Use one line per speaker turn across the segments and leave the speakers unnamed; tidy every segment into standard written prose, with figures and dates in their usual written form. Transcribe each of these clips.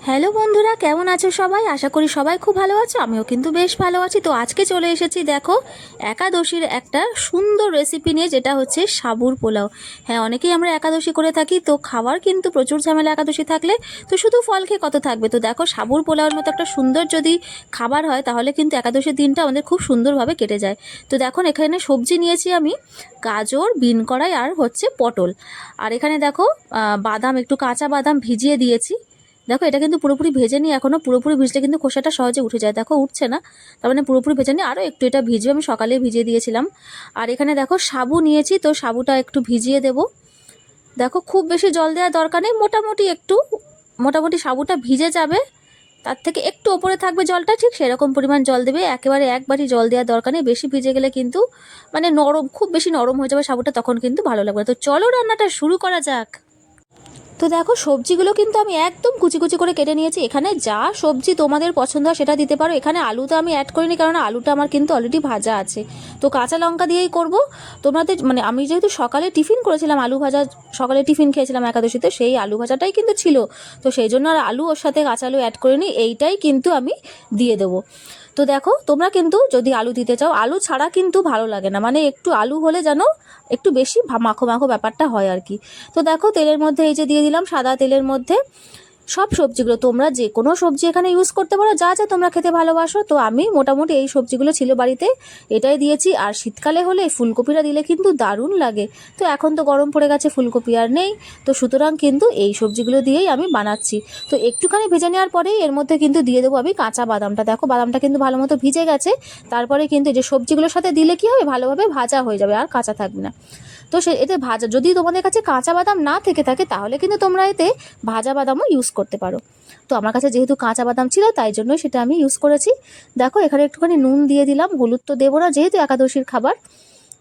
Hello বন্ধুরা, কেমন আছো সবাই? আশা করি সবাই খুব ভালো আছো। আমিও কিন্তু বেশ ভালো আছি। তো আজকে চলে এসেছি দেখো একাদশীর একটা সুন্দর রেসিপি নিয়ে, যেটা হচ্ছে সাবুর পোলাও। হ্যাঁ, অনেকেই আমরা একাদশী করে থাকি, তো খাবার কিন্তু প্রচুর ঝামেলা একাদশী থাকলে। তো শুধু ফল খেয়ে কত থাকবে? তো দেখো সাবুর পোলাওর মতো একটা সুন্দর যদি খাবার হয় তাহলে কিন্তু একাদশীর দিনটা আমাদের খুব সুন্দরভাবে কেটে যায়। তো দেখো এখানে সবজি নিয়েছি আমি, গাজর, বিন কড়াই আর হচ্ছে পটল। আর এখানে দেখো বাদাম, একটু কাঁচা বাদাম ভিজিয়ে দিয়েছি। দেখো এটা কিন্তু পুরোপুরি ভেজে নিই এখনও। পুরোপুরি ভিজলে কিন্তু খোসাটা সহজে উঠে যায়। দেখো উঠছে না, তার মানে পুরোপুরি ভেজে নিই। আরও একটু এটা ভিজবে, আমি সকালে ভিজিয়ে দিয়েছিলাম। আর এখানে দেখো সাবু নিয়েছি, তো সাবুটা একটু ভিজিয়ে দেব। দেখো খুব বেশি জল দেওয়ার দরকার নেই, মোটামুটি সাবুটা ভিজে যাবে, তার থেকে একটু ওপরে থাকবে জলটা, ঠিক সেরকম পরিমাণ জল দেবে। একেবারে একবারই জল দেওয়ার দরকার নেই, বেশি ভিজে গেলে কিন্তু মানে নরম, খুব বেশি নরম হয়ে যাবে সাবুটা, তখন কিন্তু ভালো লাগবে না। তো চলো রান্নাটা শুরু করা যাক। তো দেখো সবজিগুলো কিন্তু আমি একদম কুচি কুচি করে কেটে নিয়েছি। এখানে যা সবজি তোমাদের পছন্দ হয় সেটা দিতে পারো। এখানে আলুটা আমি অ্যাড করিনি, কারণ আলুটা আমার কিন্তু অলরেডি ভাজা আছে। তো কাঁচা লঙ্কা দিয়েই করব। তোমাদের মানে আমি যেহেতু সকালে টিফিন করেছিলাম আলু ভাজা, সকালে টিফিন খেয়েছিলাম একাদশীতে, সেই আলু ভাজাটাই কিন্তু ছিল। তো সেই জন্য আর আলু ওর সাথে কাঁচা আলু অ্যাড করিনি, এইটাই কিন্তু আমি দিয়ে দেবো। তো দেখো তোমরা কিন্তু যদি আলু দিতে চাও, আলু ছাড়া কিন্তু ভালো লাগে না, মানে একটু আলু হলে যেন একটু বেশি মাখো মাখো ব্যাপারটা হয় আর কি। তো দেখো তেলের মধ্যে এই যে দিয়ে দিলাম, সাদা তেলের মধ্যে সব সবজিগুলো। তোমরা যে কোনো সবজি এখানে ইউজ করতে পারো, যা যা তোমরা খেতে ভালোবাসো। তো আমি মোটামুটি এই সবজিগুলো ছিল বাড়িতে, এটাই দিয়েছি। আর শীতকালে হলে ফুলকপিটা দিলে কিন্তু দারুণ লাগে। তো এখন তো গরম পড়ে গেছে, ফুলকপি আর নেই, তো সুতরাং কিন্তু এই সবজিগুলো দিয়েই আমি বানাচ্ছি। তো একটুখানি ভেজে নেওয়ার পরেই এর মধ্যে কিন্তু দিয়ে দেবো আমি কাঁচা বাদামটা। দেখো বাদামটা কিন্তু ভালো মতো ভিজে গেছে। তারপরে কিন্তু যে সবজিগুলোর সাথে দিলে কি হবে, ভালোভাবে ভাজা হয়ে যাবে, আর কাঁচা থাকবে না। তো এতে ভাজা, যদি তোমাদের কাছে কাঁচা বাদাম না থেকে থাকে তাহলে কিন্তু তোমরা এতে ভাজা বাদামও ইউজ করতে পারো। তো আমার কাছে যেহেতু কাঁচা বাদাম ছিল, তাই জন্যই সেটা আমি ইউজ করেছি। দেখো এখানে একটুখানি নুন দিয়ে দিলাম, হলুদ তো দেবো না যেহেতু একাদশীর খাবার।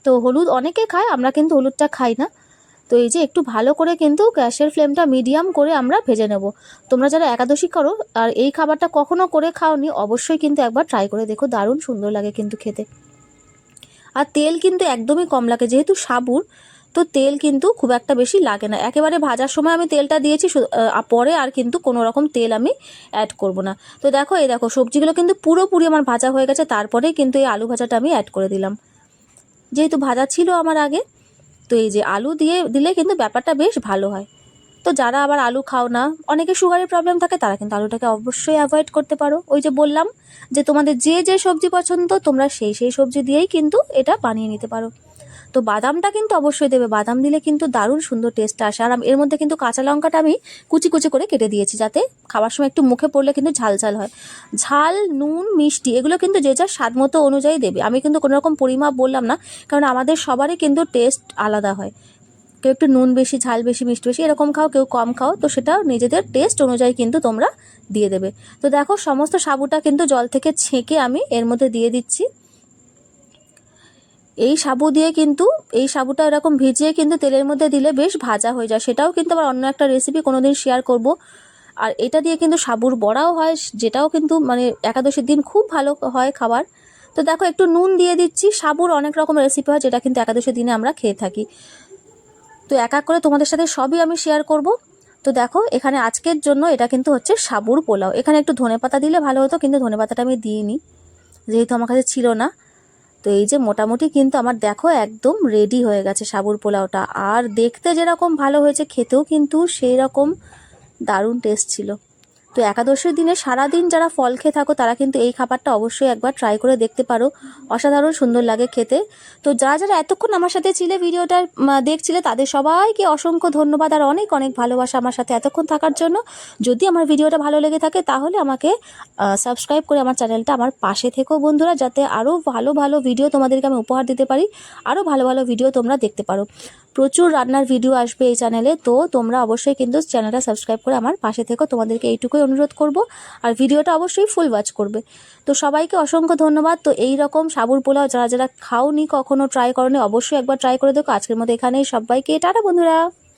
তো হলুদ অনেকে খায়, আমরা কিন্তু হলুদটা খাই না। তো এই যে একটু ভালো করে কিন্তু গ্যাসের ফ্লেমটা মিডিয়াম করে আমরা ভেজে নেব। তোমরা যারা একাদশী করো আর এই খাবারটা কখনো করে খাওনি, অবশ্যই কিন্তু একবার ট্রাই করে দেখো, দারুণ সুন্দর লাগে কিন্তু খেতে। আর তেল কিন্তু একদমই কম লাগে, যেহেতু সাবুর, তো তেল কিন্তু খুব একটা বেশি লাগে না। একেবারে ভাজার সময় আমি তেলটা দিয়েছি, পরে আর কিন্তু কোনো রকম তেল আমি অ্যাড করব না। তো দেখো এই দেখো সবজিগুলো কিন্তু পুরোপুরি আমার ভাজা হয়ে গেছে, তারপরে কিন্তু এই আলু ভাজাটা আমি অ্যাড করে দিলাম, যেহেতু ভাজা ছিল আমার আগে। তো এই যে আলু দিয়ে দিলে কিন্তু ব্যাপারটা বেশ ভালো হয়। তো যারা আবার আলু খাও না, অনেকে সুগারের প্রবলেম থাকে, তারা কিন্তু আলুটাকে অবশ্যই অ্যাভয়েড করতে পারো। ওই যে বললাম যে তোমাদের যে যে সবজি পছন্দ তোমরা সেই সেই সবজি দিয়েই কিন্তু এটা বানিয়ে নিতে পারো। তো বাদামটা কিন্তু অবশ্যই দেবে, বাদাম দিলে কিন্তু দারুণ সুন্দর টেস্ট আসে। আর এর মধ্যে কিন্তু কাঁচা লঙ্কাটা আমি কুচি কুচি করে কেটে দিয়েছি, যাতে খাবার সময় একটু মুখে পড়লে কিন্তু ঝাল ঝাল হয়। ঝাল, নুন, মিষ্টি এগুলো কিন্তু যে যার স্বাদ মতো অনুযায়ী দেবে। আমি কিন্তু কোনো রকম পরিমাপ বললাম না, কারণ আমাদের সবারই কিন্তু টেস্ট আলাদা হয়। কেউ একটু নুন বেশি, ঝাল বেশি, মিষ্টি বেশি এরকম খাও, কেউ কম খাও, তো সেটা নিজেদের টেস্ট অনুযায়ী কিন্তু তোমরা দিয়ে দেবে। তো দেখো সমস্ত সাবুটা কিন্তু জল থেকে ছেঁকে আমি এর মধ্যে দিয়ে দিচ্ছি। এই সাবু দিয়ে কিন্তু, এই সাবুটা এরকম ভিজিয়ে কিন্তু তেলের মধ্যে দিলে বেশ ভাজা হয়ে যায়, সেটাও কিন্তু আবার অন্য একটা রেসিপি কোনোদিন শেয়ার করব। আর এটা দিয়ে কিন্তু সাবুর বড়াও হয়, যেটাও কিন্তু মানে একাদশীর দিন খুব ভালো হয় খাবার। তো দেখো একটু নুন দিয়ে দিচ্ছি। সাবুর অনেক রকম রেসিপি হয় যেটা কিন্তু একাদশীর দিনে আমরা খেয়ে থাকি। তো এক এক করে তোমাদের সাথে সবই আমি শেয়ার করব। তো দেখো এখানে আজকের জন্য এটা কিন্তু হচ্ছে সাবুর পোলাও। এখানে একটু ধনেপাতা দিলে ভালো হতো, কিন্তু ধনেপাতাটা আমি দিইনি যেহেতু আমার কাছে ছিল না। তো এই যে মোটামুটি কিন্তু আমার দেখো একদম রেডি হয়ে গেছে সাবুর পোলাওটা। আর দেখতে যেরকম ভালো হয়েছে, খেতেও কিন্তু সেই রকম দারুণ টেস্ট ছিল। তো একাদশীর দিনে সারাদিন যারা ফল খেয়ে থাকো তারা কিন্তু এই খাবারটা অবশ্যই একবার ট্রাই করে দেখতে পারো, অসাধারণ সুন্দর লাগে খেতে। তো যারা যারা এতক্ষণ আমার সাথে ছিলে, ভিডিওটা দেখছিলে, তাদের সবাইকে অসংখ্য ধন্যবাদ আর অনেক অনেক ভালোবাসা আমার সাথে এতক্ষণ থাকার জন্য। যদি আমার ভিডিওটা ভালো লেগে থাকে তাহলে আমাকে সাবস্ক্রাইব করে আমার চ্যানেলটা আমার পাশে থেকো বন্ধুরা, যাতে আরও ভালো ভালো ভিডিও তোমাদেরকে আমি উপহার দিতে পারি, আরও ভালো ভালো ভিডিও তোমরা দেখতে পারো। প্রচুর রান্নার ভিডিও আসবে এই চ্যানেলে, তো তোমরা অবশ্যই কিন্তু চ্যানেলটা সাবস্ক্রাইব করে আমার পাশে থেকো, তোমাদেরকে এইটুকুই অনুরোধ করব। আর ভিডিওটা অবশ্যই ফুল ওয়াচ করবে। তো সবাইকে অসংখ্য ধন্যবাদ। তো এই রকম সাবুর পোলাও যারা যারা খাওনি, কখনো ট্রাই করোনি, অবশ্যই একবার ট্রাই করে দেখো। আজকের মতো এখানেই, সবাইকে টাটা বন্ধুরা।